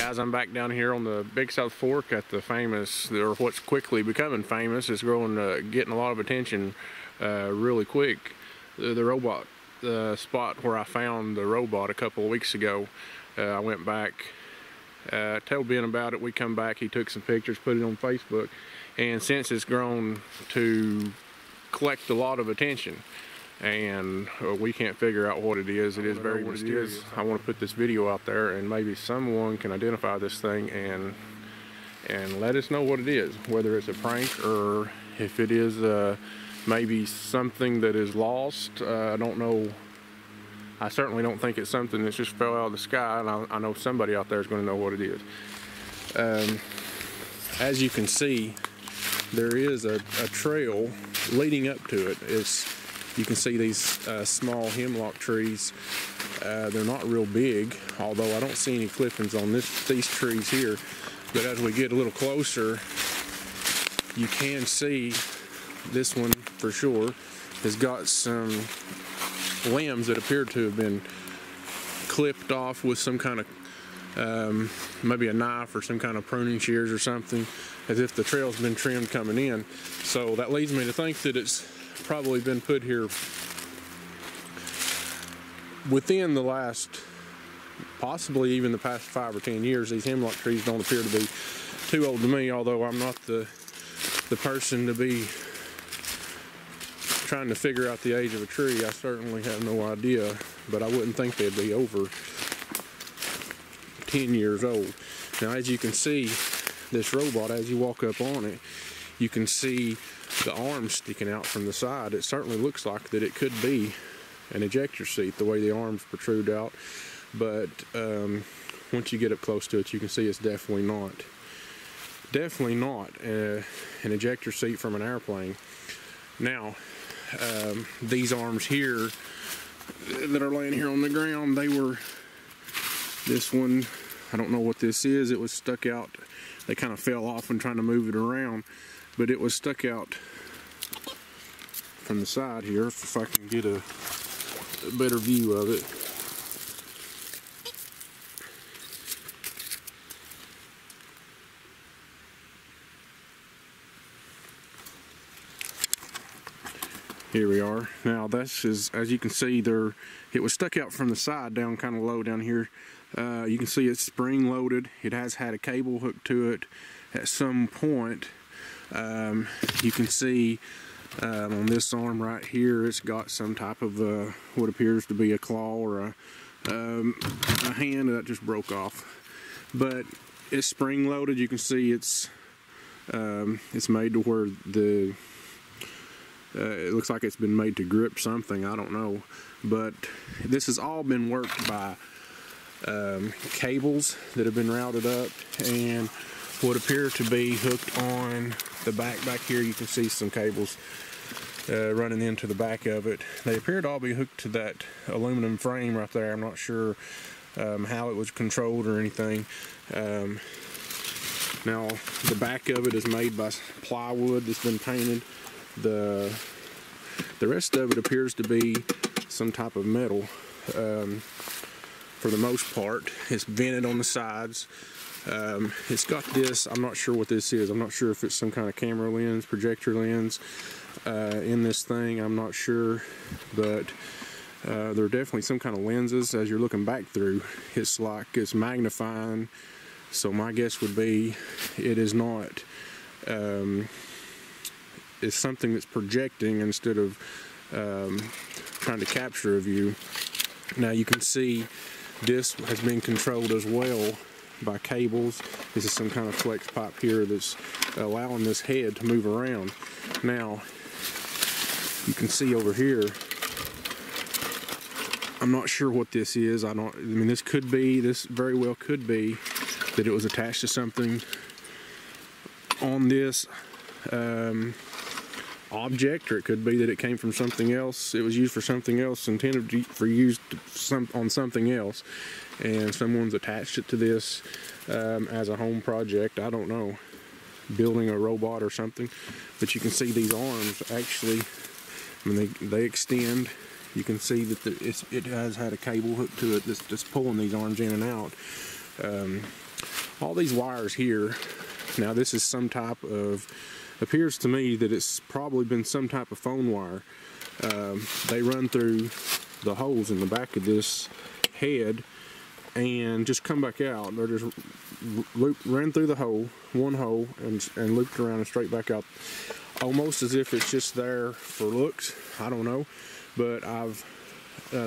guys, I'm back down here on the Big South Fork at the famous, or what's quickly becoming famous. It's growing, getting a lot of attention really quick. The robot spot where I found the robot a couple of weeks ago. I went back, told Ben about it. We come back, he took some pictures, put it on Facebook, and since it's grown to collect a lot of attention, and we can't figure out what it is. It is very mysterious. I want to put this video out there, and maybe someone can identify this thing and let us know what it is, whether it's a prank or if it is maybe something that is lost. I don't know. I certainly don't think it's something that just fell out of the sky, and I know somebody out there is going to know what it is. As you can see, there is a trail leading up to it. You can see these small hemlock trees. They're not real big, although I don't see any clippings on these trees here. But as we get a little closer, you can see this one for sure has got some limbs that appear to have been clipped off with some kind of maybe a knife or some kind of pruning shears or something, as if the trail's been trimmed coming in. So that leads me to think that it's probably been put here within the last, possibly even the past 5 or 10 years. These hemlock trees don't appear to be too old to me, although I'm not the person to be trying to figure out the age of a tree. I certainly have no idea, but I wouldn't think they'd be over 10 years old. Now, as you can see, this robot, as you walk up on it, you can see the arms sticking out from the side. It certainly looks like that it could be an ejector seat, the way the arms protrude out, but once you get up close to it, you can see it's definitely not an ejector seat from an airplane. Now, these arms here that are laying here on the ground, this one, I don't know what this is. It was stuck out. They kind of fell off when trying to move it around, but it was stuck out from the side here, if I can get a better view of it. Here we are. Now this is, as you can see, it was stuck out from the side down kind of low down here. You can see it's spring loaded. It has had a cable hooked to it at some point. You can see on this arm right here, it's got some type of what appears to be a claw or a hand that just broke off. But it's spring loaded. You can see it's made to where it looks like it's been made to grip something. I don't know, but this has all been worked by cables that have been routed up and what appear to be hooked on the back here. You can see some cables running into the back of it. They appear to all be hooked to that aluminum frame right there. I'm not sure how it was controlled or anything. Now the back of it is made by plywood that's been painted. The rest of it appears to be some type of metal. For the most part, it's vented on the sides. It's got this, I'm not sure what this is. I'm not sure if it's some kind of camera lens, projector lens in this thing. I'm not sure, but there are definitely some kind of lenses as you're looking back through. It's like it's magnifying, so my guess would be it is not, it's something that's projecting instead of trying to capture a view. Now you can see this has been controlled as well by cables. This is some kind of flex pipe here that's allowing this head to move around. Now you can see over here, I'm not sure what this is. I mean, this very well could be that it was attached to something on this object, or it could be that it came from something else. It was used for something else, intended for use on something else, and someone's attached it to this as a home project. I don't know, building a robot or something. But you can see these arms actually, I mean, they extend. You can see that it has had a cable hooked to it that's pulling these arms in and out. all these wires here. Now this is some type of, appears to me that it's probably been some type of phone wire. They run through the holes in the back of this head and just come back out. They're just ran through the hole, one hole, and looped around and straight back out, almost as if it's just there for looks. I don't know, but I've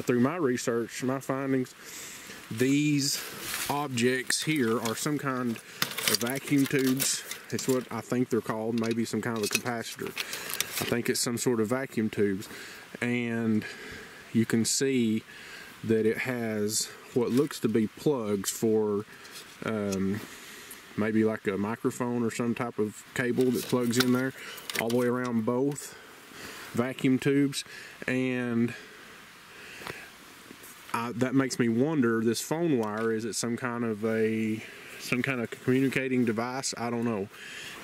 through my research, my findings, these objects here are some kind of vacuum tubes. It's what I think they're called, maybe some kind of a capacitor. I think it's some sort of vacuum tubes, and you can see that it has what looks to be plugs for maybe like a microphone or some type of cable that plugs in there all the way around both vacuum tubes. And that makes me wonder, this phone wire, is it some kind of communicating device? I don't know.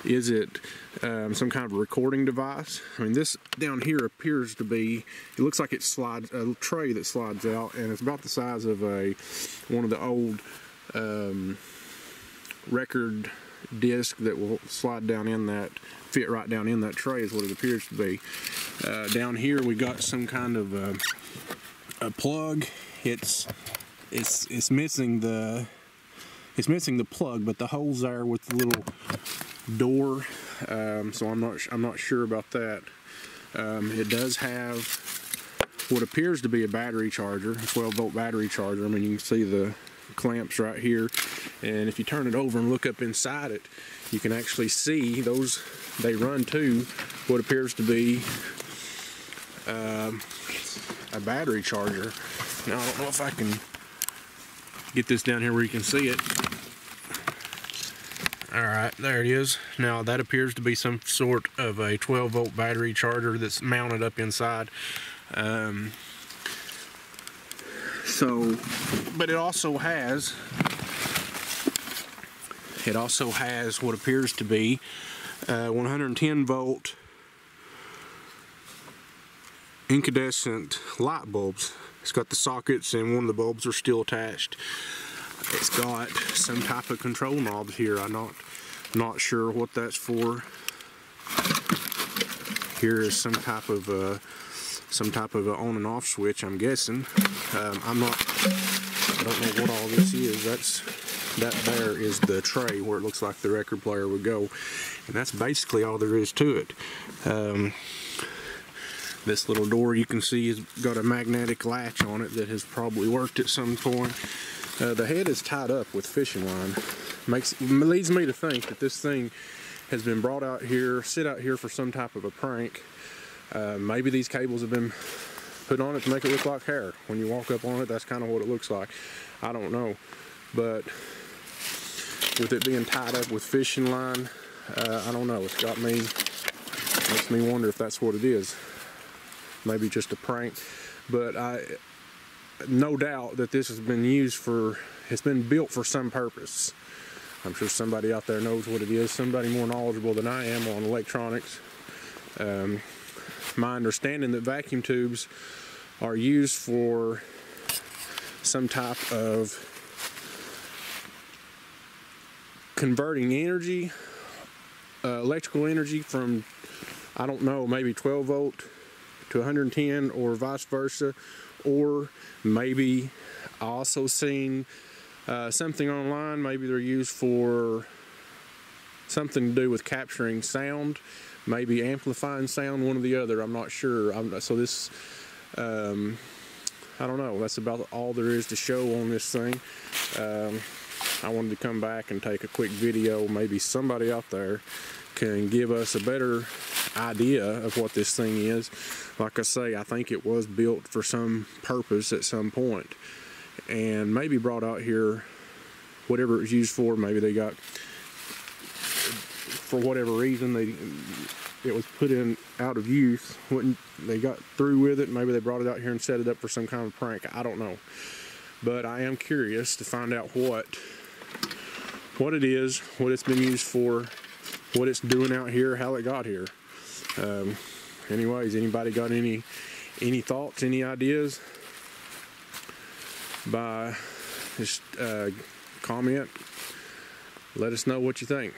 Is it some kind of recording device? I mean, this down here appears to be, it looks like it slides, a tray that slides out, and it's about the size of one of the old record disc that will slide down in that, fit right down in that tray is what it appears to be. Down here we got some kind of a plug. It's missing the plug, but the hole's there with the little door, so I'm not sure about that. It does have what appears to be a battery charger, a 12-volt battery charger. I mean, you can see the clamps right here, and if you turn it over and look up inside it, you can actually see those. They run to what appears to be a battery charger. Now, I don't know if I can get this down here where you can see it. Alright, there it is. Now that appears to be some sort of a 12-volt battery charger that's mounted up inside. But it also has what appears to be 110-volt incandescent light bulbs. It's got the sockets, and one of the bulbs are still attached. It's got some type of control knobs here. I'm not sure what that's for. Here is some type of a on and off switch, I'm guessing. I don't know what all this is. That there is the tray where it looks like the record player would go, and that's basically all there is to it. This little door you can see has got a magnetic latch on it that has probably worked at some point. The head is tied up with fishing line. Leads me to think that this thing has been brought out here, sit out here for some type of a prank. Maybe these cables have been put on it to make it look like hair. When you walk up on it, that's kind of what it looks like. I don't know, but with it being tied up with fishing line, I don't know. It's got me, makes me wonder if that's what it is. Maybe just a prank, but no doubt that this has been used for, it's been built for some purpose. I'm sure somebody out there knows what it is, somebody more knowledgeable than I am on electronics. My understanding that vacuum tubes are used for some type of converting energy, electrical energy from, I don't know, maybe 12 volt to 110 or vice versa. Or maybe I also seen something online, maybe they're used for something to do with capturing sound, maybe amplifying sound, one or the other. I'm not sure. So this, I don't know, that's about all there is to show on this thing. I wanted to come back and take a quick video. Maybe somebody out there can give us a better idea of what this thing is. Like I say, I think it was built for some purpose at some point, and maybe brought out here, whatever it was used for. Maybe they got, for whatever reason, it was put in out of use. They got through with it. Maybe they brought it out here and set it up for some kind of prank. I don't know, but I am curious to find out what it is, what it's been used for, what it's doing out here, how it got here. Anyways, anybody got any thoughts, any ideas? Just comment Let us know what you think.